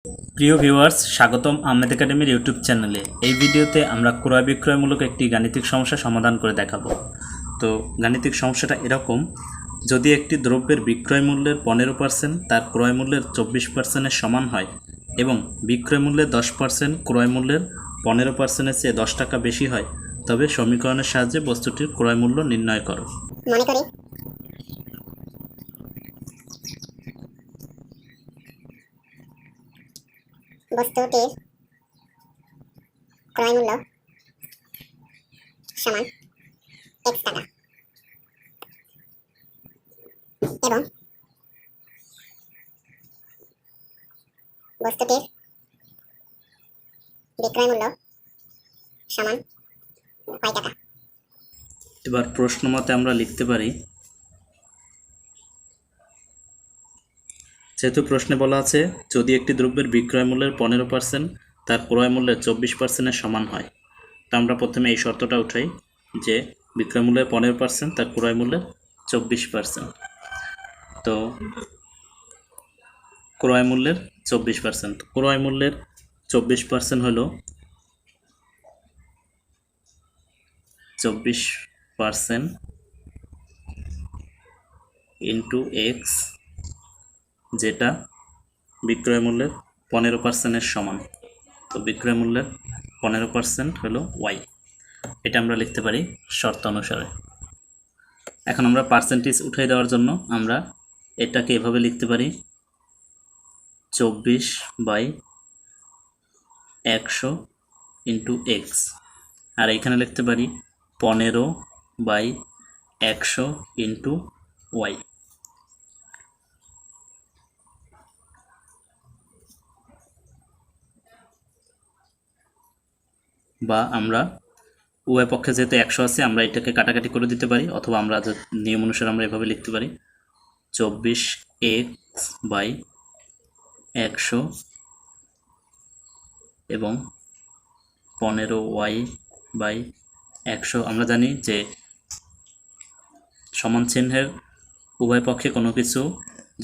প্রিয় ভিউয়ার্স, স্বাগতম আহমেদ একাডেমির ইউটিউব চ্যানেলে। এই ভিডিওতে আমরা ক্রয় বিক্রয়মূলক একটি গাণিতিক সমস্যা সমাধান করে দেখাবো। তো গাণিতিক সমস্যাটা এরকম: যদি একটি দ্রব্যের বিক্রয় মূল্যের 15% তার ক্রয় মূল্যের 24%-এর সমান হয় এবং বিক্রয় মূল্যের 10% ক্রয় মূল্যের 15%-এর চেয়ে 10 টাকা বেশি হয়, তবে সমীকরণের সাহায্যে বস্তুটির ক্রয় মূল্য নির্ণয় করো। মনে করি বস্তুটির ক্রয় মূল্য সমান x টাকা এবং বস্তুটির বিক্রয় মূল্য সমান y টাকা। এবার প্রশ্ন মতে আমরা লিখতে পারি, যেহেতু প্রশ্নে বলা আছে যদি একটি দ্রব্যের বিক্রয় মূল্যের 15% তার ক্রয় মূল্যের 24%-এর সমান হয়, তো আমরা প্রথমে এই শর্তটা উঠাই যে বিক্রয় মূল্যের 15% তার ক্রয় মূল্যের 24%। তো ক্রয় মূল্যের 24%, ক্রয় মূল্যের 24% হলো 24% ইন্টু এক্স, যেটা বিক্রয় মূল্যের 15%-এর সমান। তো বিক্রয় মূল্যের 15% হলো ওয়াই। এটা আমরা লিখতে পারি শর্ত অনুসারে। এখন আমরা পার্সেন্টেজ উঠিয়ে দেওয়ার জন্য আমরা এটাকে এভাবে লিখতে পারি 24/100 ইন্টু এক্স, আর এইখানে লিখতে পারি 15/100 ইন্টু ওয়াই। বা আমরা উভয় পক্ষে যেহেতু 100 আছে, আমরা এটাকে কাটাকাটি করে দিতে পারি, অথবা আমরা নিয়ম অনুসারে আমরা এভাবে লিখতে পারি 24x/100 এবং 15y/100। আমরা জানি যে সমান চিহ্নের উভয় পক্ষে কোনো কিছু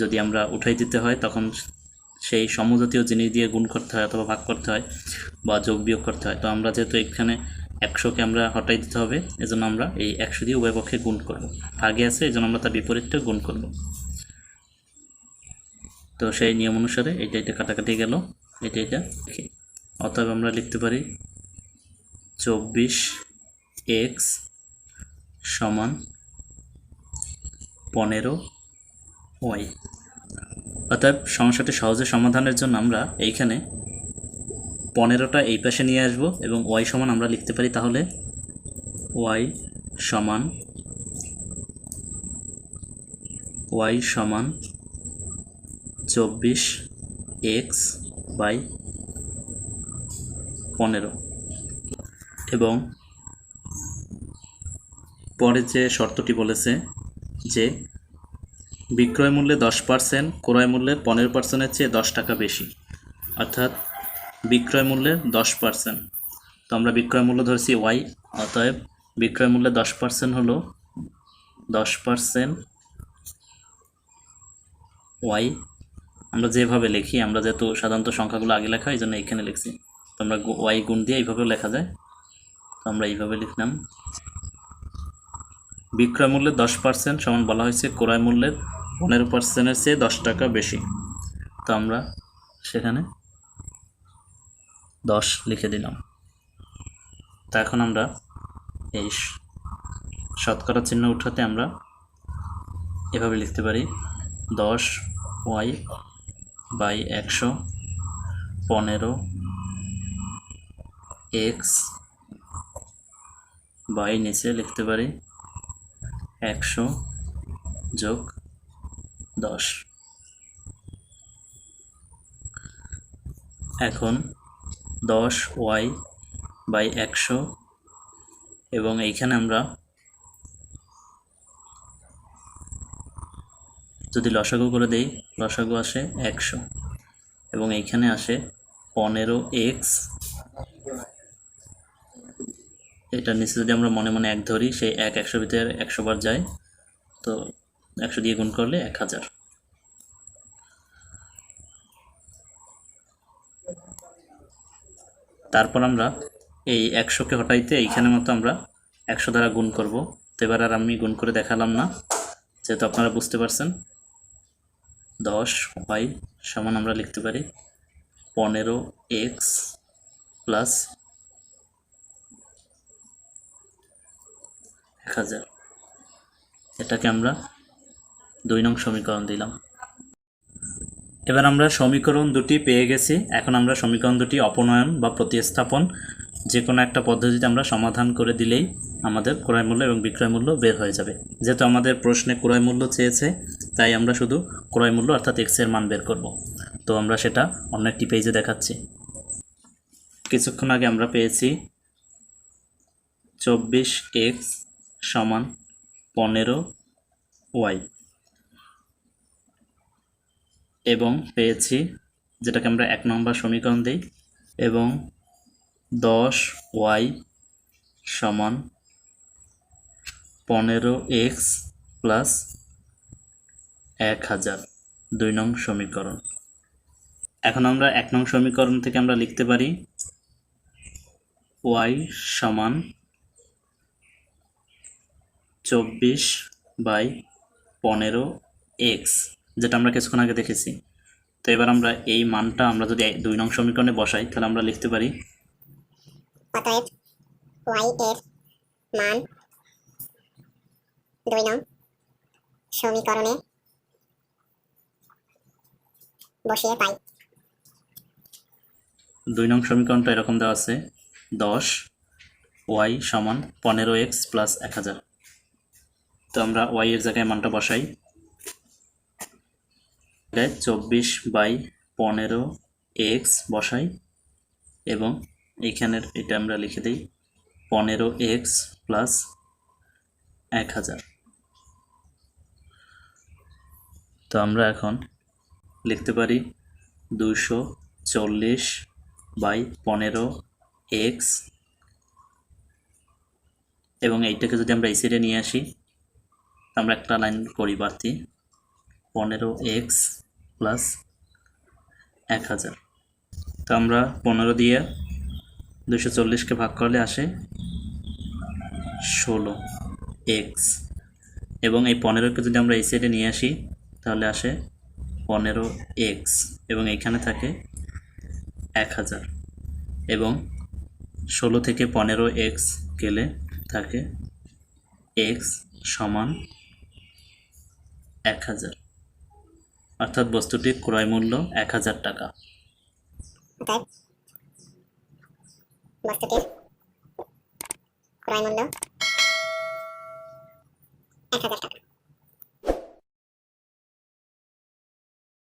যদি আমরা উঠাই দিতে হয়, তখন সেই সমজাতীয় জিনিস দিয়ে গুণ করতে হয় অথবা ভাগ করতে হয় বা যোগ বিয়োগ করতে হয়। তো আমরা যেহেতু এখানে 100কে আমরা হটাই দিতে হবে, এজন্য আমরা এই 100 দিয়ে উভয় পক্ষে গুণ করব। ভাগে আছে, এজন্য আমরা তার বিপরীতটা গুণ করব। তো সেই নিয়ম অনুসারে এটা কাটাকাটি গেল, এটা অতএব আমরা লিখতে পারি 24x সমান 15y। অতএব সমস্যাটি সহজে সমাধানের জন্য আমরা এইখানে 15টা এই পাশে নিয়ে আসব এবং y সমান আমরা লিখতে পারি তাহলে y সমান 24x/15 এবং পরে যে শর্তটি বলেছে যে বিক্রয় মূল্যে 10% ক্রয় মূল্যের 15%-এর চেয়ে 10 টাকা বেশি, অর্থাৎ বিক্রয় মূল্যের 10%। তো আমরা বিক্রয় মূল্য ধরছি ওয়াই, অতএব বিক্রয় মূল্যে 10% হলো 10% ওয়াই। আমরা যেভাবে লিখি, আমরা যেহেতু সাধারণত সংখ্যাগুলো আগে লেখা, এই জন্য এইখানে লিখছি। তো আমরা ওয়াই গুণ দিয়ে এইভাবেও লেখা যায়, তো আমরা এইভাবে লিখলাম বিক্রয় মূল্যের 10% সমান বলা হয়েছে ক্রয় মূল্যের 15%-এর চেয়ে 10 টাকা বেশি। তো আমরা সেখানে 10 লিখে দিলাম। তা এখন আমরা এই শতকরা চিহ্ন উঠাতে আমরা এভাবে লিখতে পারি 10y/100 15x বাই নিচে লিখতে পারি 100 যোগ 10। এখন 10y/100 এবং এইখানে আমরা যদি লসাগু করে দেই, লসাগু আসে 100 এবং এইখানে আসে 15x। এটা নিচে যদি আমরা মনে মনে 1 ধরি, সেই 100 ভিতরে 100 বার যায়, তো 100 দিয়ে গুণ করলে 1000। তারপর আমরা এই 100কে হটাইতে এইখানে মতো আমরা 100 দ্বারা গুণ করব। তো এবার আর আমি গুণ করে দেখালাম না, যেহেতু আপনারা বুঝতে পারছেন। 10y সমান আমরা লিখতে পারি 15x প্লাস 1000। এটাকে আমরা 2 নং সমীকরণ দিলাম। এবার আমরা সমীকরণ দুটি পেয়ে গেছি। এখন আমরা সমীকরণ দুটি অপনয়ন বা প্রতিস্থাপন যে কোনো একটা পদ্ধতিতে আমরা সমাধান করে দিলেই আমাদের ক্রয় মূল্য এবং বিক্রয় মূল্য বের হয়ে যাবে। যেহেতু আমাদের প্রশ্নে ক্রয় মূল্য চেয়েছে, তাই আমরা শুধু ক্রয় মূল্য অর্থাৎ x এর মান বের করব। তো আমরা সেটা অন্য একটি পেজে দেখাচ্ছি। কিছুক্ষণ আগে আমরা পেয়েছি 24x সমান 15y এবং পেয়েছি, যেটাকে আমরা 1 নম্বর সমীকরণ দিই, এবং 10y সমান 15x প্লাস 1000 2 নং সমীকরণ। এখন আমরা 1 নং সমীকরণ থেকে আমরা লিখতে পারি y সমান 24/15x, যেটা আমরা কিছুক্ষণ আগে দেখেছি। তো এবার আমরা এই মানটা আমরা যদি 2 নং সমীকরণে বসাই, তাহলে আমরা লিখতে পারি অতএব y এর মান 2 নং সমীকরণে বসিয়ে পাই। 2 নং সমীকরণটা এরকম দেওয়া আছে 10y সমান 15x প্লাস 1000। তো আমরা y এর জায়গায় মানটা বসাই, 24/15x বসাই এবং এইখানের এটা আমরা লিখে দিই 15x প্লাস 1000। তো আমরা এখন লিখতে পারি 240/15x এবং এইটাকে যদি আমরা এই সাইডে নিয়ে আসি, আমরা একটা লাইন করি বাড়তি 15x প্লাস 1000। তো আমরা 15 দিয়ে 240কে ভাগ করলে আসে 16x এবং এই 15কে যদি আমরা এই সাইডে নিয়ে আসি তাহলে আসে 15x এবং এইখানে থাকে 1000 এবং 16 থেকে 15x গেলে থাকে x সমান 1000, অর্থাৎ বস্তুটির ক্রয় মূল্য 1000 টাকা। অতএব বস্তুটির ক্রয় মূল্য 1000 টাকা।